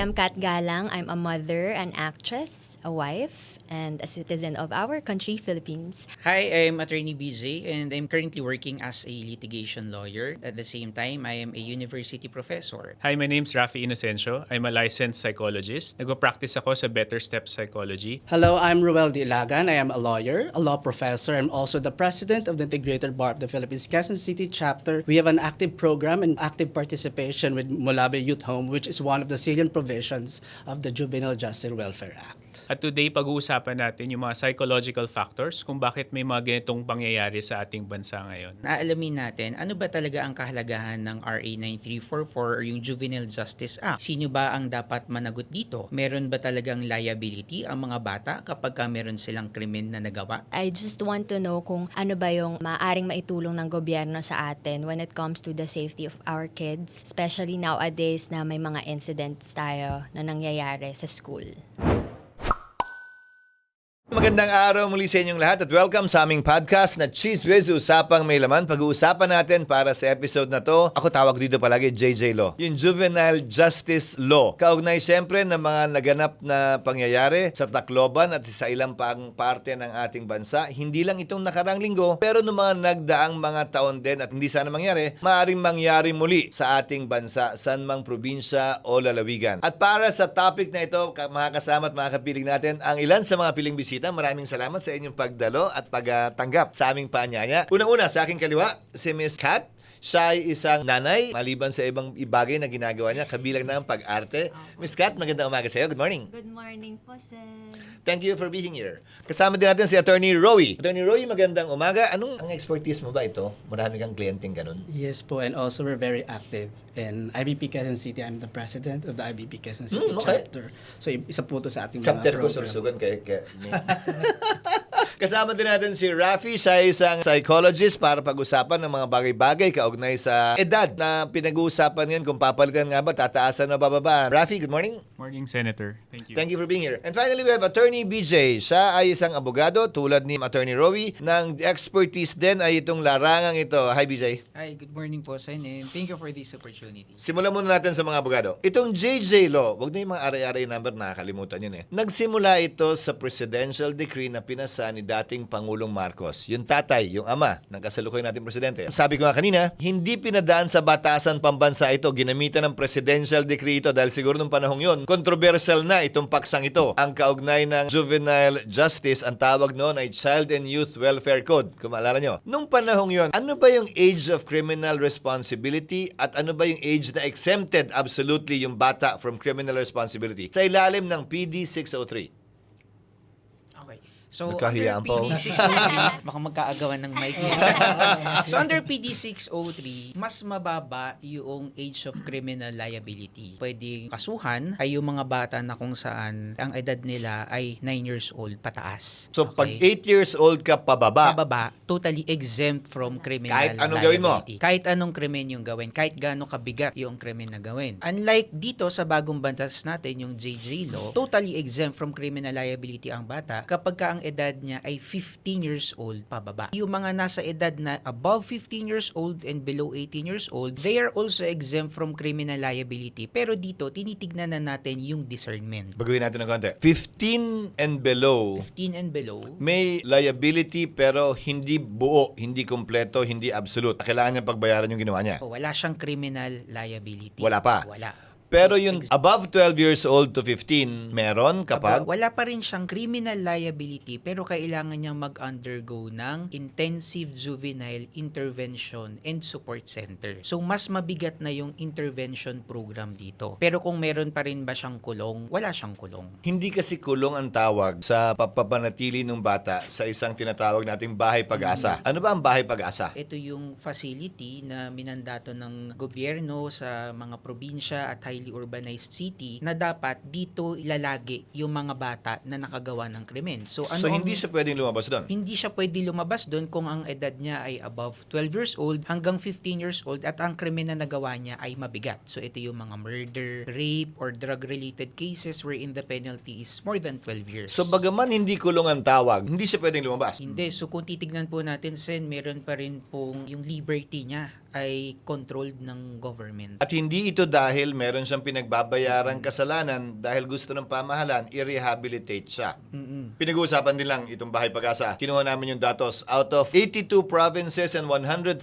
am Kat Galang. I'm a mother, an actress, a wife, and a citizen of our country, Philippines. Hi, I'm Attorney BJ and I'm currently working as a litigation lawyer. At the same time, I am a university professor. Hi, my name's Rafi Inocencio. I'm a licensed psychologist. Nagpa-practice ako sa Better Steps Psychology. Hello, I'm Ruel de Ilagan. I am a lawyer, a law professor. I'm also the president of the Integrated Bar of the Philippines Quezon City chapter. We have an active program and active participation with Mulabe Youth Home, which is one of the salient provisions of the Juvenile Justice Welfare Act. At today, pag-uusapan natin yung mga psychological factors kung bakit may mga ganitong pangyayari sa ating bansa ngayon. Naalamin natin ano ba talaga ang kahalagahan ng RA 9344 or yung Juvenile Justice Act. Sino ba ang dapat managot dito? Meron ba talagang liability ang mga bata kapag meron silang krimen na nagawa? I just want to know kung ano ba yung maaaring maitulong ng gobyerno sa atin when it comes to the safety of our kids, especially nowadays na may mga incidents tayo na nangyayari sa school. Magandang araw muli sa inyong lahat at welcome sa aming podcast na Cheese Whiz, Usapang May Laman. Pag-uusapan natin para sa episode na to, ako tawag dito palagi JJ Law, yung Juvenile Justice Law. Kaugnay siyempre ng mga naganap na pangyayari sa Tacloban at sa ilang pang parte ng ating bansa. Hindi lang itong nakarang linggo, pero noong mga nagdaang mga taon din at hindi sana mangyari, maaaring mangyari muli sa ating bansa, saan mang probinsya o lalawigan. At para sa topic na ito, mga kasama at mga kapiling natin, ang ilan sa mga piling bisita. Maraming salamat sa inyong pagdalo at pagtanggap sa aming paanyaya. Unang-una, sa aking kaliwa, si Miss Kat. Siya ay isang nanay, maliban sa ibang bagay na ginagawa niya, kabilang na ang pag-arte. Miss Kat, magandang umaga sa iyo. Good morning. Good morning po, sir. Thank you for being here. Kasama din natin si Attorney Rowie. Attorney Rowie, magandang umaga. Anong ang expertise mo ba ito? Marami kang kliyenteng ganun. Yes po, and also we're very active in IBP Quezon City. I'm the president of the IBP Quezon City okay. chapter. So isa po ito sa ating Chapter mga ko program. sursugan kay Kasama din natin si Rafi. Siya ay isang psychologist para pag-usapan ng mga bagay-bagay kaugnay sa edad na pinag-uusapan ngayon kung papalitan nga ba, tataasan o bababa. Rafi, good morning. Morning, Senator. Thank you. Thank you for being here. And finally, we have Attorney BJ. Siya ay isang abogado tulad ni Attorney Rowie. Nang expertise din ay itong larangang ito. Hi, BJ. Hi, good morning po, Sen, and thank you for this opportunity. Simulan muna natin sa mga abogado. Itong JJ Law, wag na yung mga aray-aray number, nakakalimutan yun eh. Nagsimula ito sa presidential decree na pinasa ni dating Pangulong Marcos. Yung tatay, yung ama ng kasalukuyan nating presidente. Sabi ko nga kanina, hindi pinadaan sa batasan pambansa ito. Ginamitan ng presidential decree ito dahil siguro nung panahong yun, controversial na itong paksang ito. Ang kaugnay ng juvenile justice, ang tawag noon ay Child and Youth Welfare Code. Kung maalala nyo. Nung panahong yun, ano ba yung age of criminal responsibility at ano ba yung age na exempted absolutely yung bata from criminal responsibility? Sa ilalim ng PD 603. Okay. So, Nagkahiyaan under pa ako. PD 603, baka magkaagawan ng mic niya. So, under PD 603, mas mababa yung age of criminal liability. Pwedeng kasuhan ay yung mga bata na kung saan ang edad nila ay 9 years old pataas. So, pag 8 years old ka pababa, Pababa, totally exempt from criminal Kahit anong gawin mo. liability. Kahit anong krimen yung gawin. Kahit gaano kabigat yung krimen na gawin. Unlike dito sa bagong batas natin, yung JJ Law, totally exempt from criminal liability ang bata kapag ka ang edad niya ay 15 years old pababa. Yung mga nasa edad na above 15 years old and below 18 years old, they are also exempt from criminal liability. Pero dito, tinitignan na natin yung discernment. bagawin natin ng konti. 15 and below, 15 and below, may liability pero hindi buo, hindi kompleto, hindi absolute. Kailangan niya pagbayaran yung ginawa niya. wala siyang criminal liability. Wala pa. Wala. Pero yung above 12 years old to 15, meron kapag Wala pa rin siyang criminal liability pero kailangan niyang mag-undergo ng intensive juvenile intervention and support center. So mas mabigat na yung intervention program dito. Pero kung meron pa rin ba siyang kulong, wala siyang kulong. hindi kasi kulong ang tawag sa papapanatili ng bata sa isang tinatawag nating bahay pag-asa. Ano ba ang bahay pag-asa? Ito yung facility na minandato ng gobyerno sa mga probinsya at highly urbanized city na dapat dito ilalagi yung mga bata na nakagawa ng krimen. So Hindi siya pwedeng lumabas doon. Hindi siya pwede lumabas doon kung ang edad niya ay above 12 years old hanggang 15 years old at ang krimen na nagawa niya ay mabigat. So ito yung mga murder, rape, or drug-related cases wherein the penalty is more than 12 years. So bagaman hindi kulong ang tawag, hindi siya pwedeng lumabas. Hindi. So kung titignan po natin, Sen, meron pa rin pong yung liberty niya ay controlled ng government. At hindi ito dahil meron siyang pinagbabayarang kasalanan dahil gusto ng pamahalaan, i-rehabilitate siya. Pinag-uusapan din lang itong Bahay Pag-asa. Kinuha namin yung datos. Out of 82 provinces and 149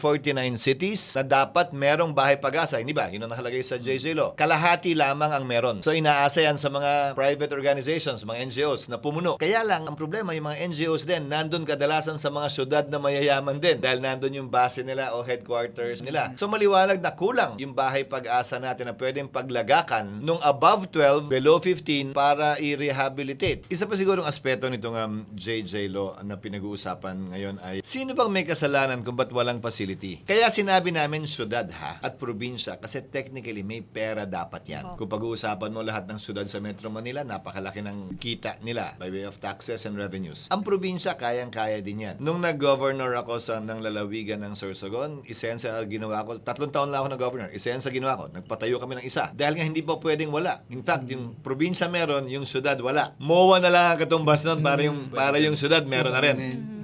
cities na dapat merong Bahay Pag-asa. Hindi ba? Yun ang nakalagay sa JJ Law. Kalahati lamang ang meron. So inaasa yan sa mga private organizations, mga NGOs na pumuno. Kaya lang, ang problema, yung mga NGOs din, nandun kadalasan sa mga syudad na mayayaman din dahil nandun yung base nila o headquarters nila. So maliwanag na kulang yung Bahay Pag-asa natin na pwedeng paglagakan nung above 12, below 15 para i-rehabilitate. Isa pa sigurong aspeto nitong JJ Law na pinag-uusapan ngayon ay sino bang may kasalanan kung ba't walang facility? Kaya sinabi namin syudad at probinsya kasi technically may pera dapat yan. Kung pag-uusapan mo lahat ng syudad sa Metro Manila, napakalaki ng kita nila by way of taxes and revenues. Ang probinsya, kayang-kaya din yan. Nung nag-governor ako sa ng lalawigan ng Sorsogon, isensa ginawa ko, 3 taon lang ako nag-governor, isensa ginawa ko, nagpatayo kami ng isa. Dahil nga hindi pa pwedeng wala. In fact, yung probinsya meron, yung syudad wala. MOA na lang ang katumbas nun para yung syudad meron na rin.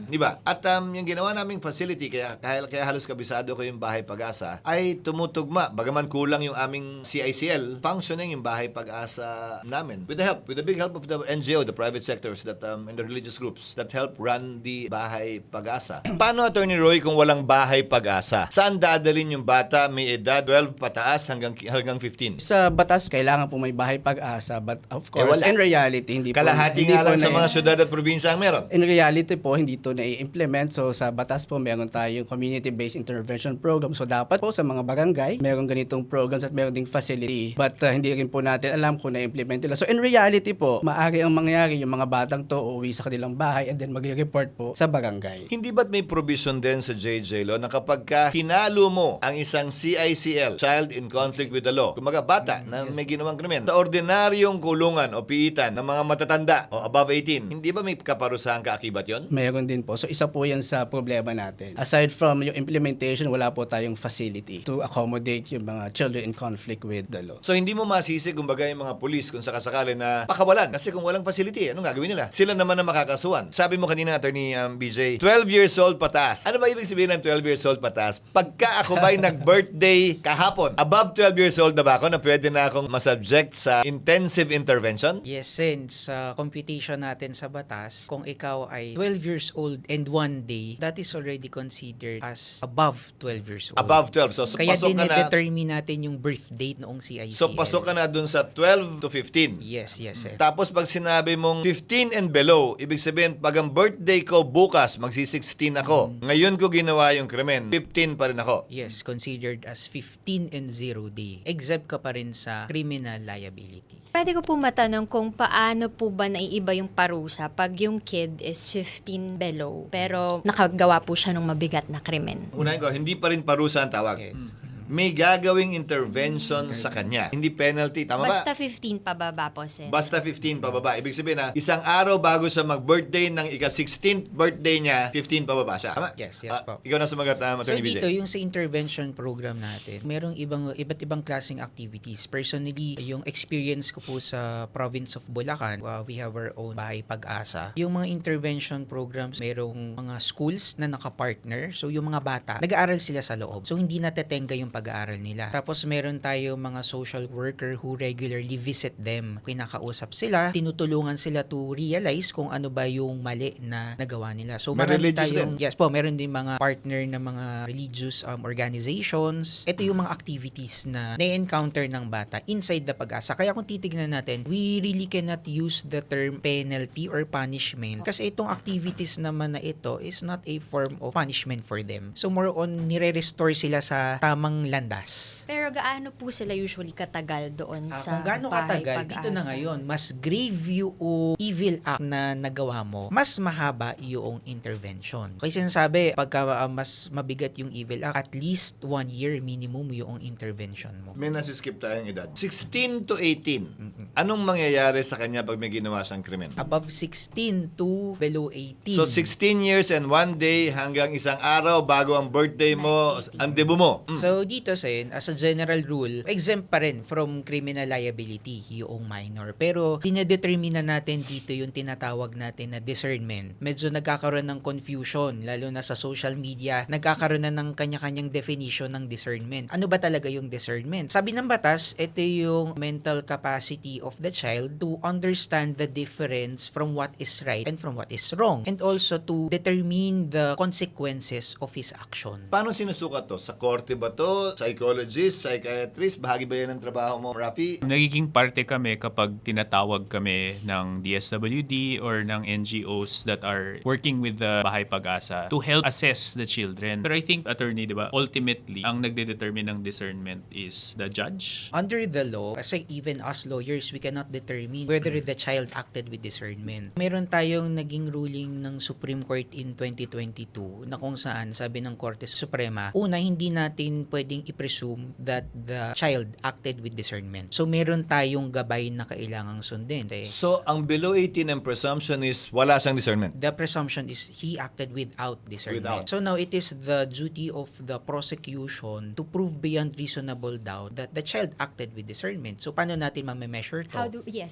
Di ba? At yung ginawa naming facility, kaya halos kabisado ko yung Bahay Pag-asa, ay tumutugma. Bagaman kulang yung aming CICL, functioning yung Bahay Pag-asa namin. With the big help of the NGO, the private sectors, and the religious groups that help run the Bahay Pag-asa. Paano, Attorney Roy, kung walang Bahay Pag-asa? Saan dadalhin yung bata may edad 12 pataas hanggang 15? Sa batas, kailangan po may Bahay Pag-asa, but of course, wala. in reality, hindi Kalahati hindi nga lang po sa mga syudad at probinsya ang meron. In reality po, hindi to na-implement. So sa batas po, meron tayong community-based intervention program. So dapat po sa mga barangay, meron ganitong programs at meron ding facility. But hindi rin po natin alam kung na-implement nila. So in reality po, maaari ang mangyari yung mga batang to uuwi sa kanilang bahay and then magre-report po sa barangay. Hindi ba't may provision din sa JJ Law na kapag ka hinalo mo ang isang CICL, Child in Conflict with the Law, kumaga bata na may ginawang krimen, sa ordinaryong kulungan o piitan ng mga matatanda o above 18, hindi ba may kaparusahang kaakibat yon? Meron din po. So isa po yan sa problema natin. Aside from yung implementation, wala po tayong facility to accommodate yung mga children in conflict with the law. So hindi mo masisi kumbaga yung mga pulis kung sakasakali na pakawalan kasi kung walang facility, anong gagawin nila? Sila naman ang makakasuhan. Sabi mo kanina, Attorney BJ, 12 years old pataas. Ano ba ibig sabihin ng 12 years old pataas? Pagka ako ba'y nag-birthday kahapon, above 12 years old na ba ako na pwede na akong masubject sa intensive intervention? Yes, since sa computation natin sa batas, kung ikaw ay 12 years old and 1 day, that is already considered as above 12 years old. Above 12. So Kaya pasok ka na. determine natin yung birth date noong CICL. So pasok ka na dun sa 12 to 15. Yes, sir. Tapos pag sinabi mong 15 and below, ibig sabihin pag ang birthday ko bukas, magsi-16 ako. Ngayon ko ginawa yung krimen, 15 pa rin ako. Yes, considered as 15 and 0 day. Exempt ka pa rin sa criminal liability. Pwede ko po matanong kung paano po ba naiiba yung parusa pag yung kid is 15 below pero nakagawa po siya ng mabigat na krimen. Unahin ko, hindi pa rin parusa ang tawag. Yes. May gagawing intervention sa kanya. Hindi penalty, tama ba? Basta 15 pababa po, Sen. Basta 15 pababa. Ibig sabihin na isang araw bago siya mag-birthday ng ika-16th birthday niya, 15 pababa siya. Tama? Yes, po. Ikaw na sumagot, So Attorney BJ. dito, yung sa intervention program natin, merong iba't ibang klaseng activities. Personally, yung experience ko po sa province of Bulacan, we have our own Bahay Pag-asa. Yung mga intervention programs, merong mga schools na nakapartner. So yung mga bata, nag-aaral sila sa loob. So hindi natetenga yung pag-aaral nila. Tapos meron tayo mga social worker who regularly visit them. Kinakausap sila, tinutulungan sila to realize kung ano ba yung mali na nagawa nila. So May marami religious tayong, din. yes po, meron din mga partner na mga religious organizations. Ito yung mga activities na na-encounter ng bata inside the Pag-asa. Kaya kung titignan natin, we really cannot use the term penalty or punishment kasi itong activities naman na ito is not a form of punishment for them. So more on, nire-restore sila sa tamang landas. Pero gaano po sila usually katagal doon sa Kung gaano Bahay katagal, Pag-asa? dito na ngayon, mas grave yung evil act na nagawa mo, mas mahaba yung intervention. Kasi sinasabi, pagka mas mabigat yung evil act, at least 1 year minimum yung intervention mo. May nasiskip tayong edad. 16 to 18. Anong mangyayari sa kanya pag may ginawa siyang krimen? Above 16 to below 18. So 16 years and 1 day hanggang isang araw bago ang birthday mo, ang debut mo. So, dito, Sen, as a general rule, exempt pa rin from criminal liability yung minor. Pero dinedetermine natin dito yung tinatawag natin na discernment. Medyo nagkakaroon ng confusion, lalo na sa social media, nagkakaroon na ng kanya-kanyang definition ng discernment. Ano ba talaga yung discernment? Sabi ng batas, ito yung mental capacity of the child to understand the difference from what is right and from what is wrong, and also to determine the consequences of his action. Paano sinusukat to? Sa korte ba to? Psychologist? Psychiatrist? Bahagi ba yan ng trabaho mo, Rafi? Nagiging parte kami kapag tinatawag kami ng DSWD or ng NGOs that are working with the Bahay Pag-asa to help assess the children. Pero I think, attorney, di ba, ultimately, ang nagdedetermine ng discernment is the judge. Under the law, kasi even us lawyers, we cannot determine whether the child acted with discernment. Meron tayong naging ruling ng Supreme Court in 2022 na kung saan sabi ng Korte Suprema, una, hindi natin pwedeng i-presume that the child acted with discernment. So meron tayong gabay na kailangang sundin. So, ang below 18 ang presumption is wala siyang discernment. The presumption is he acted without discernment. Without. So now it is the duty of the prosecution to prove beyond reasonable doubt that the child acted with discernment. So paano natin ma-measure to? How do we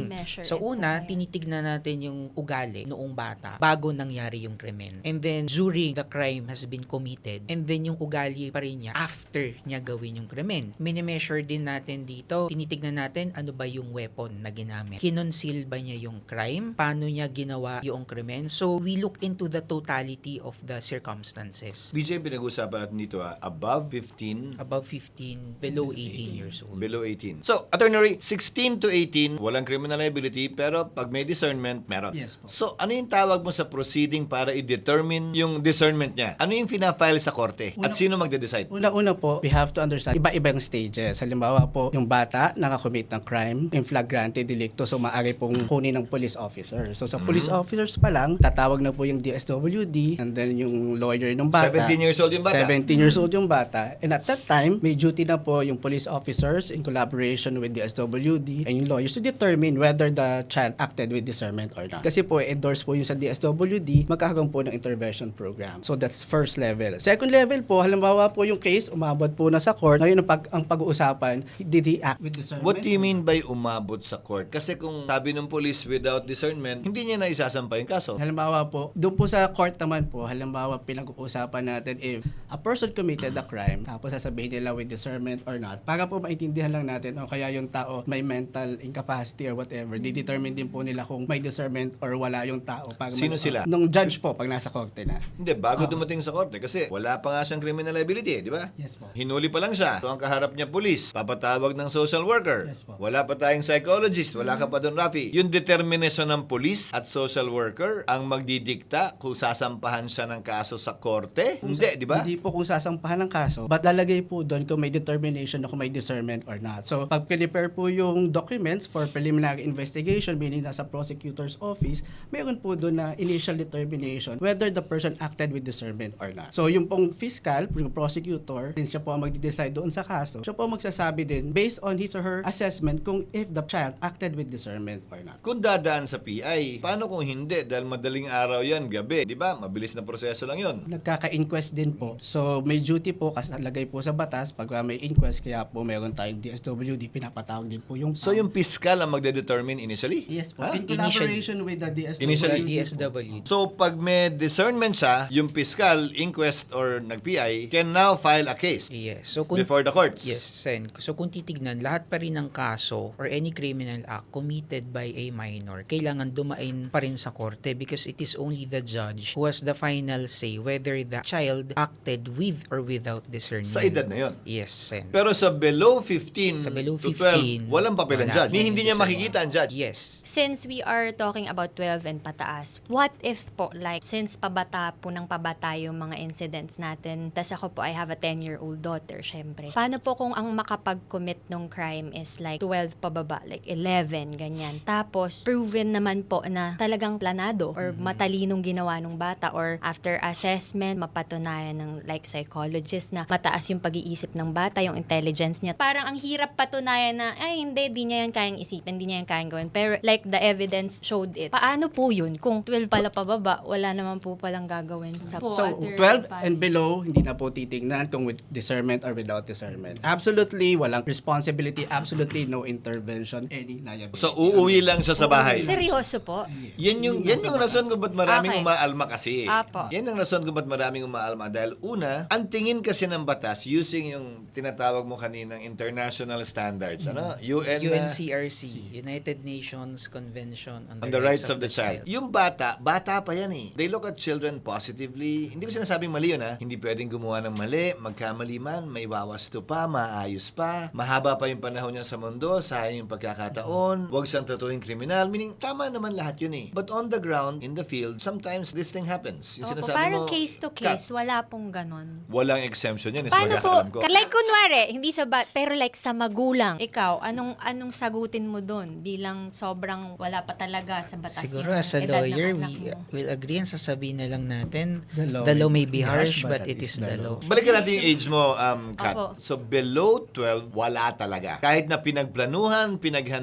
measure So it po una, kaya? tinitignan natin yung ugali noong bata bago nangyari yung krimen. And then during the crime has been committed, and then yung ugali pa rin niya after niya gawin yung krimen. Mini-measure din natin dito, tinitignan natin ano ba yung weapon na ginamit. Kinonceal ba niya yung crime? Paano niya ginawa yung krimen? So we look into the totality of the circumstances. BJ, pinag-usapan natin dito above 15, Above 15, below 18 years old. below 18. So, Attorney, 16 to 18, walang criminal liability, pero pag may discernment, meron. Yes po. So, ano yung tawag mo sa proceeding para i-determine yung discernment niya? Ano yung fina-file sa korte? At sino magde-decide? Una-una po, we have to understand iba-ibang stages. Halimbawa po, yung bata nakakommit ng crime, in flagrante delicto, so maaari pong kunin ng police officer. So sa police officers pa lang, tatawag na po yung DSWD, and then yung lawyer ng bata. 17 years old yung bata. 17 years old yung bata. And at that time, may duty na po yung police officers in collaboration with the SWD and yung lawyers to determine whether the child acted with discernment or not. Kasi po, endorse po yung sa DSWD, magkakaroon po ng intervention program. So that's first level. Second level po, halimbawa po yung case, umabot po na sa court. Ngayon, ang pag-uusapan, did he act with discernment? What do you mean by umabot sa court? Kasi kung sabi ng police without discernment, hindi niya na isasampa yung kaso. Halimbawa po, doon po sa court naman po, halimbawa pinag-uusapan natin if a person committed a crime, tapos sasabihin nila with discernment or not, para po maintindihan lang natin, o kaya yung tao may mental incapacity or whatever, di-determine din po nila kung may discernment or wala yung tao. Para Sino sila? Nung judge po, pag nasa korte na. Hindi, bago dumating sa korte. Kasi wala pa nga siyang criminal liability, di ba? Yes po. Hinuli pa lang siya. So, ang kaharap niya police. Papatawag ng social worker. Yes po. Wala pa tayong psychologist. Wala ka pa doon, Rafi. Yung determination ng police at social worker ang magdidikta kung sasampahan siya ng kaso sa korte? Hindi, di ba? Hindi po kung sasampahan ng kaso, but lalagay po doon kung may determination na kung may discernment or not. So, pag prepare po yung documents for preliminary investigation, meaning nasa prosecutor's office, mayroon po doon na initial determination whether the person acted with discernment or not. So, yung pong fiscal, yung prosecutor, since siya po ang magde-decide doon sa kaso, siya po ang magsasabi din based on his or her assessment kung if the child acted with discernment or not. Kung dadaan sa PI, paano kung hindi? Dahil madaling araw yan, gabi. Di ba? Mabilis na proseso lang yun. Nagkaka-inquest din po. So, may duty po kasi lagay po sa batas pag may inquest, kaya po meron tayong DSWD, pinapatawag din po yung So, yung fiscal ang magde-determine initially? Yes po. Ha? In collaboration with the DSWD. Initially, DSW. So, pag may discernment siya, yung fiscal, inquest, or nag-PI can now file a case Yes. So kung before the courts. Yes, Sen. So kung titignan, lahat pa rin ng kaso or any criminal act committed by a minor, kailangan dumain pa rin sa korte because it is only the judge who has the final say whether the child acted with or without discernment. Sa edad na yun. Yes, Sen. Pero sa below 15 Sa below to 12, 15, walang papel ang wala. judge. Hindi niya makikita ang judge. Yes. Since we are talking about 12 and pataas, what if po, like, since pabata po ng pabata yung mga incidents natin, tas ako po, I have a 10-year-old daughter, syempre. Paano po kung ang makapag-commit ng crime is like 12 pababa, like 11, ganyan. Tapos, proven naman po na talagang planado or matalinong ginawa ng bata or after assessment, mapatunayan ng like psychologist na mataas yung pag-iisip ng bata, yung intelligence niya. Parang ang hirap patunayan na, ay hindi, di niya yan kayang isipin, di niya yan kayang gawin. Pero like the evidence showed it. Paano po yun? Kung 12 pala pababa, wala naman po palang gagawin sa So, other 12 pa- and below, hindi na po titingnan kung with discernment or without discernment. Absolutely, walang responsibility, absolutely no intervention, any liability. So, uuwi lang siya sa bahay. Seryoso po? Yan yung rason kung ba't maraming Okay. umaalma kasi. Apo. Yan ang rason kung ba't maraming umaalma. Dahil una, ang tingin kasi ng batas using yung tinatawag mo kaninang international standards. Ano? UN na- UNCRC, United Nations Convention on the rights of the child. Yung bata pa yan eh. They look at children positively. Hindi ko sinasabing mali yun ha. Hindi pwedeng gumawa ng mali, magkamali man, may wawasto pa, maayos pa, mahaba pa yung panahon niya sa mundo, sayang yung pagkakataon, huwag siyang tratuhin kriminal. Meaning, tama naman lahat yun eh. But on the ground, in the field, sometimes this thing happens. Yung Opo, sinasabi parang mo, case to case, wala pong ganon. walang exemption yan. Paano po, ko. like kunwari, hindi sa pero like sa magulang, ikaw, anong sagutin mo doon bilang sobrang wala pa talaga sa batas Siguro yung as a edad ng lawyer, anak we mo? will agree and sasabihin na lang natin, The the law law may be harsh, but it is the law. Balikan natin yung age mo, Kat. Opo. So, below 12, wala talaga. Kahit na pinagplanuhan,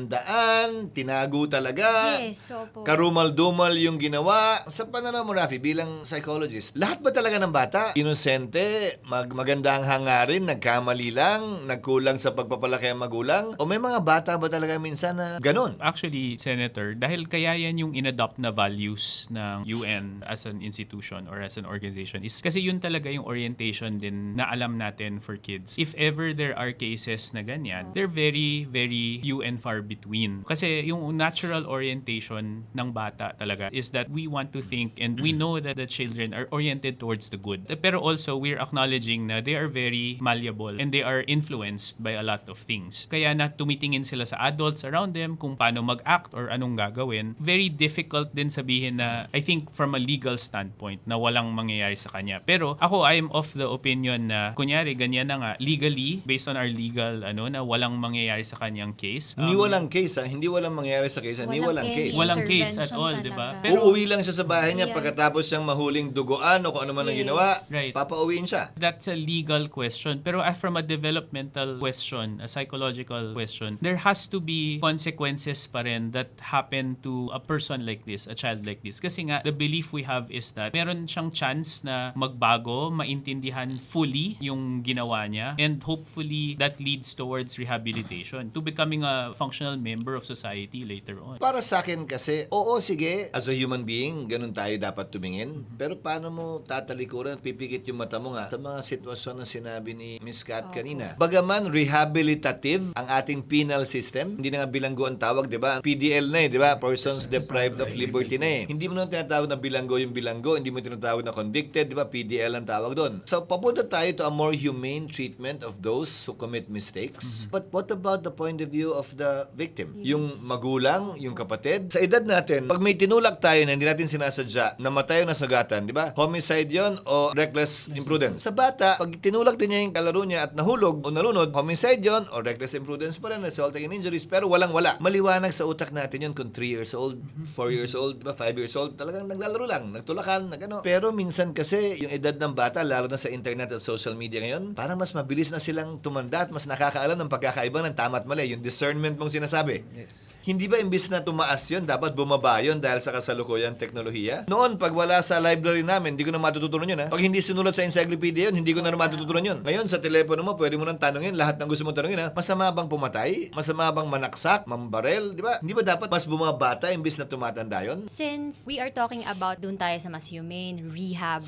pinaghandaan, tinago talaga. Yes, opo. Karumal-dumal yung ginawa. Sa pananaw mo, Rafi, bilang psychologist, lahat ba talaga ng bata? Inosente, maganda ang hangarin, nagkamali lang, nagkulang sa pagpapalaki ang magulang? O may mga bata ba talaga minsan na ganun? Actually, Senator, dahil kaya yan yung inadopt na values ng UN as an institution or as an organization is kasi yun talaga yung orientation din na alam natin for kids. If ever there are cases na ganyan, they're very, very few and far between. Kasi yung natural orientation ng bata talaga is that we want to think and we know that the children are oriented towards the good. Pero also, we're acknowledging na they are very malleable and they are influenced by a lot of things. Kaya na tumitingin sila sa adults around them kung paano mag-act or anong gagawin. Very difficult din sabihin na, I think from a legal standpoint, na walang mangyayari sa kanya. Pero ako, I'm of the opinion na, kunyari, ganyan na nga, legally, based on our legal, na walang mangyayari sa kanyang case. Hindi walang case, ha? Hindi walang mangyayari sa case, hindi walang any case. Walang case at intervention all, di ba? talaga. Pero- Uuwi lang siya sa bahay niya Yeah. pagkatapos siyang mahuling duguan o kung ano man ang Yes. ginawa, Right. papauwiin siya. That's a legal question. Pero from a developmental question, a psychological question, there has to be consequences pa rin that happen to a person like this, a child like this. Kasi nga, the belief we have is that meron siyang chance na magbago, maintindihan fully yung ginawa niya, and hopefully that leads towards rehabilitation to becoming a functional member of society later on. Para sa akin kasi, oo sige, as a human being, ganun tayo dapat tumingin. Pero paano mo tatalikuran at pipikit yung mata mo nga sa mga sitwasyon na sinabi ni Miss Kat kanina. Bagaman rehabilitative ang ating penal system, hindi na nga bilanggo ang tawag, di ba? PDL na eh, di ba? Persons deprived of liberty na eh. Hindi mo na tinatawag na bilanggo yung bilanggo, hindi mo tinatawag na convicted, di ba? PDL ang tawag doon. So, papunta tayo to a more humane treatment of those who commit mistakes. But what about the point of view of the victim? Yung magulang, yung kapatid. Sa edad natin, pag may tinulak tayo na hindi natin sinasadya, namatay o nasagatan, di ba? Homicide yon o reckless imprudence. Sa bata, pag tinulak din niya yung kalaro niya at nahulog o nalunod, homicide yon o reckless imprudence pa rin, resulting in injuries, pero walang-wala. Maliwanag sa utak natin yun kung 3 years old, 4 years old, di ba? 5 years old, talagang naglalaro lang, nagtulakan, nagano. Pero minsan kasi, yung edad ng bata, lalo na sa internet at social media ngayon, parang mas mabilis na silang tumanda at mas nakakaalam ng pagkakaiba ng tama at mali, yung discernment mong sinasabi. Hindi ba imbis na tumaas yun, dapat bumaba yun dahil sa kasalukuyang teknolohiya? Noon, pag wala sa library namin, hindi ko na matututunan yun. Ha? Pag hindi sinulat sa encyclopedia yun, hindi ko na matututunan yun. Ngayon, sa telepono mo, pwede mo nang tanongin lahat ng gusto mong tanongin. Ha? Masama bang pumatay? Masama bang manaksak? Mambarel? Di ba? Hindi ba dapat mas bumabata imbis na tumatanda yun? Since we are talking about dun tayo sa mas humane, rehab,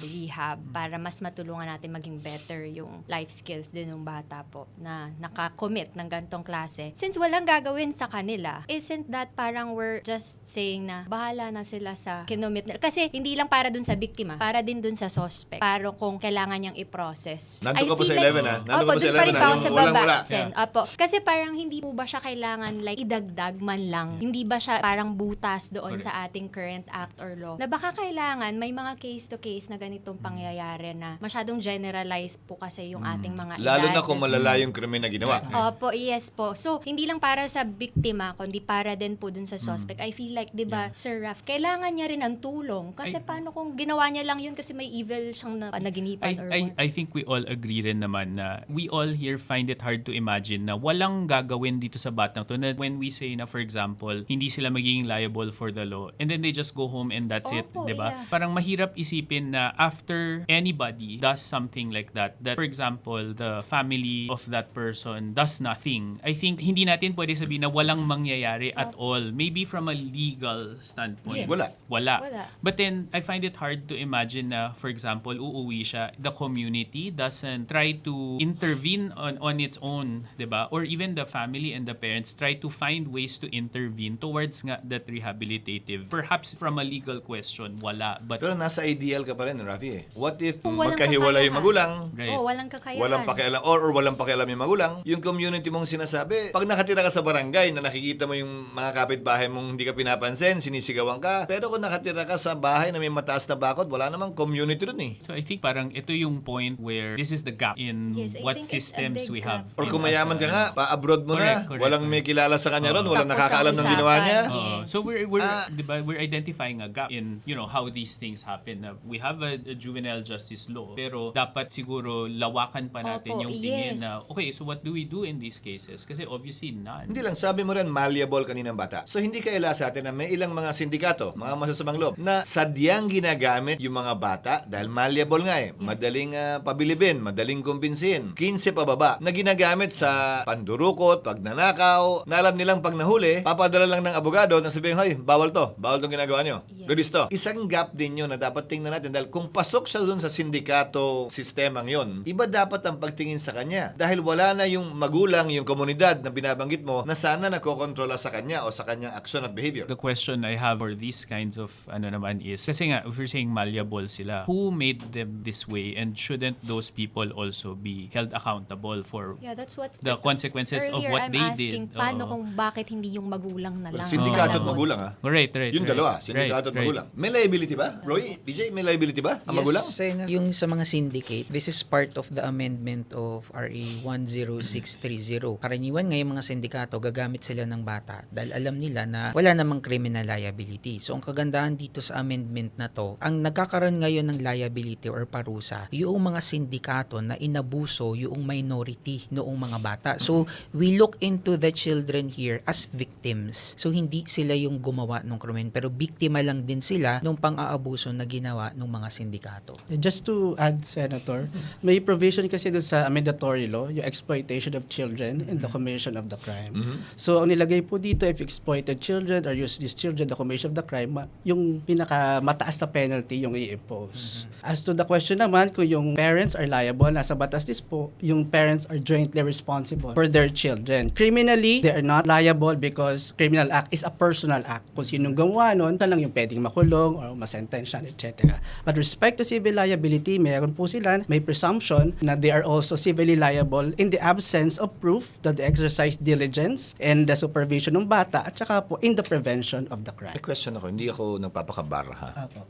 para mas matulungan natin maging better yung life skills din ng bata po na nakakommit ng gantong klase. Since walang gagawin sa kanila, isn't that parang we're just saying na bahala na sila sa kinomit nila? Kasi hindi lang para dun sa biktima, para din dun sa suspect. Para kung kailangan niyang i-process. Nandun I ka pa feel sa 11, ha? Nandun Opo, ka pa sa dun pa rin 11, pa ha? ako sa Yung baba. walang-wala. Sen. Opo. Kasi parang hindi po ba siya kailangan like idagdag man lang. Hindi ba siya parang butas doon sa ating current act or law? Na baka kailangan may mga case to case na ganitong pangyayari na masyadong generalized po kasi yung ating mga edad. Lalo na kung malala yung krimen na ginawa. Opo, yes po. So, hindi lang para sa biktima, kundi para para din po dun sa suspect. I feel like, di ba, Sir Raf, kailangan niya rin ng tulong. Kasi paano kung ginawa niya lang yun kasi may evil siyang panaginipan or what? I think we all agree rin naman na we all here find it hard to imagine na walang gagawin dito sa batang to, na when we say na, for example, hindi sila magiging liable for the law and then they just go home and that's it, Opo, di ba? yeah. Parang mahirap isipin na after anybody does something like that, for example, the family of that person does nothing. I think hindi natin pwede sabihin na walang mangyayari at all. Maybe from a legal standpoint. Yes. Wala. Wala. But then, I find it hard to imagine na, for example, uuwi siya, the community doesn't try to intervene on its own, di ba? Or even the family and the parents try to find ways to intervene towards nga that rehabilitative. Perhaps from a legal question, wala. But Pero nasa ideal ka pa rin, Rafi eh. What if Kung walang magkahiwalay yung kakayahan. magulang, Right. Oo, walang kakayahan. walang pakialam or walang pakialam yung magulang, yung community mong sinasabi, pag nakatira ka sa barangay na nakikita mo yung mga kapitbahay mong hindi ka pinapansin, sinisigawan ka, pero kung nakatira ka sa bahay na may mataas na bakod, wala namang community dun eh. So I think parang ito yung point where this is the gap in Yes, I what think it's a systems big we gap. have. Or in kung us, mayaman ka nga, pa-abroad mo na. Correct, Walang may kilala sa kanya ron, walang Tapos nakakaalam ang ng ginawa niya. usapan, yes. So we're identifying a gap in how these things happen. We have a juvenile justice law, pero dapat siguro lawakan pa natin Opo, yung tingin yes. na okay, so what do we do in these cases? Kasi obviously none. Hindi lang, sabi mo rin, malleable kaninang bata. So hindi kaila sa atin na may ilang mga sindikato, mga masasamang loob, na sadyang ginagamit yung mga bata dahil malleable nga eh. Madaling pabilibin, madaling kumbinsin. 15 pababa na ginagamit sa pandurukot, pagnanakaw, na alam nilang pag nahuli, papadala lang ng abogado na sabihin, hoy, bawal tong ginagawa nyo. Yes. Release to. Isang gap din yun na dapat tingnan natin dahil kung pasok siya dun sa sindikato sistemang yon, iba dapat ang pagtingin sa kanya. Dahil wala na yung magulang, yung komunidad na binabanggit mo na sana nagkokontrola sa kanya o sa kanyang action at behavior. The question I have for these kinds of naman is, kasi nga, if you're saying malleable sila, who made them this way and shouldn't those people also be held accountable for Yeah, that's what the consequences of earlier what I'm they asking, did? paano Oo. kung bakit hindi yung magulang na lang? Sindikato at ang magulang ha? Right. Yung dalawa, sindikato at magulang. May liability ba? Roy, PJ, may liability ba ang magulang? Sen, yung sa mga syndicate, this is part of the amendment of RA 10630. Karaniwan ngayong mga sindikato, gagamit sila ng bata dahil alam nila na wala namang criminal liability. So, ang kagandahan dito sa amendment na to, ang nagkakaroon ngayon ng liability or parusa, yung mga sindikato na inabuso yung minority noong mga bata. So, we look into the children here as victims. So, hindi sila yung gumawa ng krimen, pero biktima lang din sila nung pang-aabuso na ginawa ng mga sindikato. Just to add, Senator, may provision kasi doon sa mandatory law, yung exploitation of children in the commission of the crime. So, ang nilagay po dito, if you exploited children or use these children in the commission of the crime, yung pinakamataas na penalty yung i-impose. As to the question naman, kung yung parents are liable, nasa batas dis po, yung parents are jointly responsible for their children. Criminally, they are not liable because criminal act is a personal act. Kung sinong gumawa nun, siya lang yung pwedeng makulong or masentensyan, etc. But respect to civil liability, meron po sila, may presumption na they are also civilly liable in the absence of proof that they exercise diligence and the supervision ng bata at saka po in the prevention of the crime. May question ako, hindi ako nagpapakabar ha.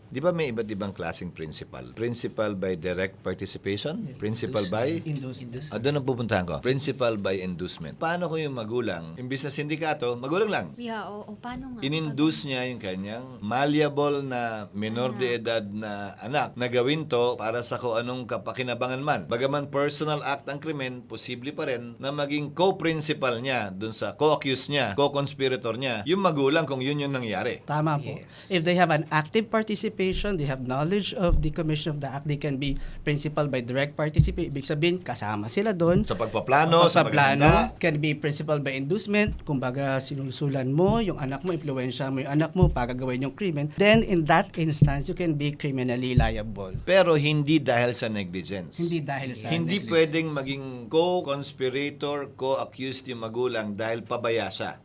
Di ba may iba't ibang klaseng principal? Principal by direct participation? Principal by? Doon ang pupuntahan ko. Principal by inducement. Paano kung yung magulang, imbis na sindikato, magulang lang, Yeah, o paano nga? in-induce niya yung kanyang malleable na minor de edad na anak na gawin to para sa kung anong kapakinabangan man. Bagaman personal act ang krimen, posible pa rin na maging co-principal niya dun sa co-accused niya, co-conspirator niya, yung magulang kung yun yung nangyari. Tama po. If they have an active participation, they have knowledge of the commission of the act, they can be principal by direct participation. Ibig sabihin, kasama sila doon. Sa pagpaplano, sa paghahanda. Pagpaplano, can be principal by inducement. Kumbaga, sinusulan mo yung anak mo, influensya mo yung anak mo para gawin yung krimen. Then, in that instance, you can be criminally liable. Pero hindi dahil sa negligence. Hindi dahil sa Hindi pwedeng maging co-conspirator, co-accused yung magulang dahil pabaya siya.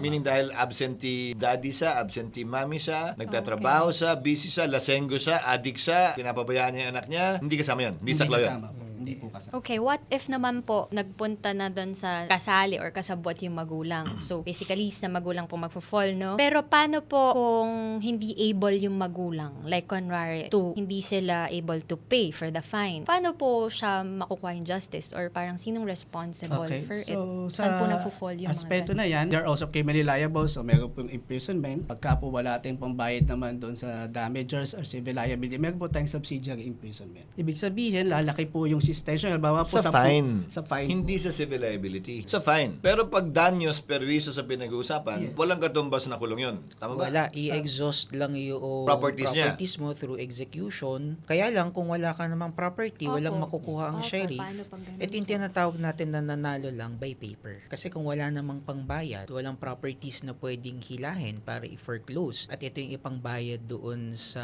Meaning dahil absentee daddy siya, absentee mommy siya, nagtatrabaho siya, busy siya, lasenggo siya, addict siya, pinapabayaan niya yung anak niya, hindi kasama yun. Hindi sakla yun. kasama po. Hindi po kasama. Okay, what if naman po nagpunta na doon sa kasali or kasabwat yung magulang? So, basically, sa magulang po magfo-fall, no? Pero paano po kung hindi able yung magulang? Like, kunwari, hindi sila able to pay for the fine. Paano po siya makukuha yung justice? Or parang sinong responsible for it? Saan po nagfo-fall yung aspeto mga na yan, they're also criminally liable, so meron pong imprisonment. Pagka po wala tayong pambayad naman doon sa damages or civil liability, meron po tayong subsidiary imprisonment. Ibig sabihin, lalaki po yung suspension. Halimbawa po Sa fine. Sa fine. Hindi sa civil liability. Sa fine. Pero pag danyos perwiso sa pinag-uusapan, walang katumbas na kulong yun. Tama ba? Wala, i-exhaust lang yung Properties niya. mo through execution. Kaya lang, kung wala ka namang property, walang Opo. makukuha ang Opo, sheriff. paano pag ganun Ito yung po? tinatawag natin na nanalo lang by paper. Kasi kung wala namang pangbayad, walang properties na pwedeng hilahin para i-foreclose. At ito yung ipangbayad doon sa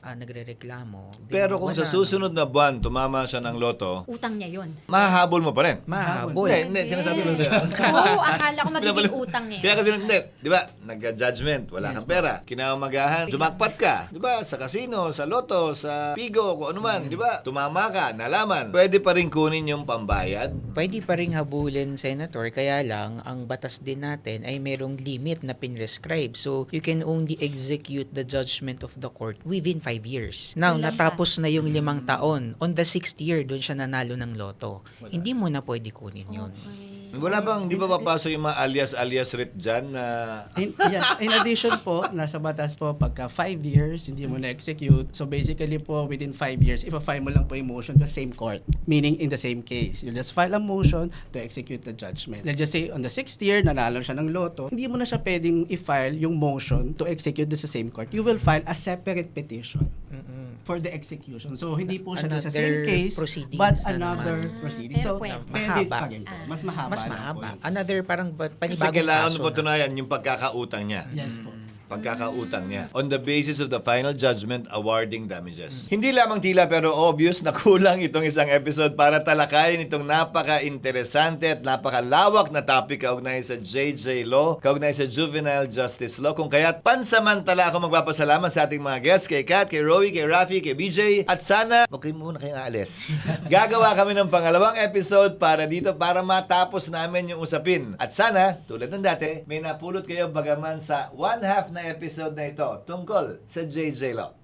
nagrereklamo. Pero kung sa susunod na buwan, tumama siya ng loto, Utang niya yun. mahahabol mo pa rin. Mahabol. Hindi, sinasabi ko sa'yo. Oo, akala ko magiging utang niya. Kaya kasi, hindi, di ba, nagka-judgment, wala kang pera. Kinamagahan, jumakpat ka, di ba, sa casino, sa loto, sa pigo, kung ano man, di ba, tumama ka, nalaman. Pwede pa rin kunin yung pambayad. Pwede pa rin habulin, Senator, kaya lang, ang batas din natin ay merong limit na pinrescribe. So, you can only execute the judgment of the court within 5 years. Now, Ilan natapos na yung 5 taon. On the 6th year, doon siya nanalo ng loto. Hindi mo na pwede kunin yun. Wala bang, di ba papasok yung mga alias writ dyan na... In addition po, nasa batas po, pagka 5 years, hindi mo na-execute. So basically po, within 5 years, ipa-file mo lang po yung motion to the same court. Meaning, in the same case. You just file a motion to execute the judgment. Let's just say, on the 6th year, nanalo siya ng loto, hindi mo na siya pwedeng i-file yung motion to execute sa same court. You will file a separate petition for the execution. So, hindi po siya doon sa same Another case, proceedings but na another naman. proceeding. Pero So, pwede. pwede Mahaba. pa rin po. Mas mahaba. Mas lang po mahaba. yung- Another parang Kasi panibagong kailangan kaso mo na. tunayan yung pagkakautang niya. Yes po. Pagkakautang niya. On the basis of the final judgment awarding damages. Hindi lamang tila pero obvious na kulang itong isang episode para talakayin itong napaka-interesante at napakalawak na topic kaugnay sa JJ Law, kaugnay sa Juvenile Justice Law. Kung kaya't pansamantala ako magpapasalamat sa ating mga guests, kay Kat, kay Rowie, kay Rafi, kay BJ, at sana, okay muna kayong aalis. Gagawa kami ng pangalawang episode para dito para matapos namin yung usapin. At sana, tulad ng dati, may napulot kayo bagaman sa one half na episode na ito tungkol sa JJ Law.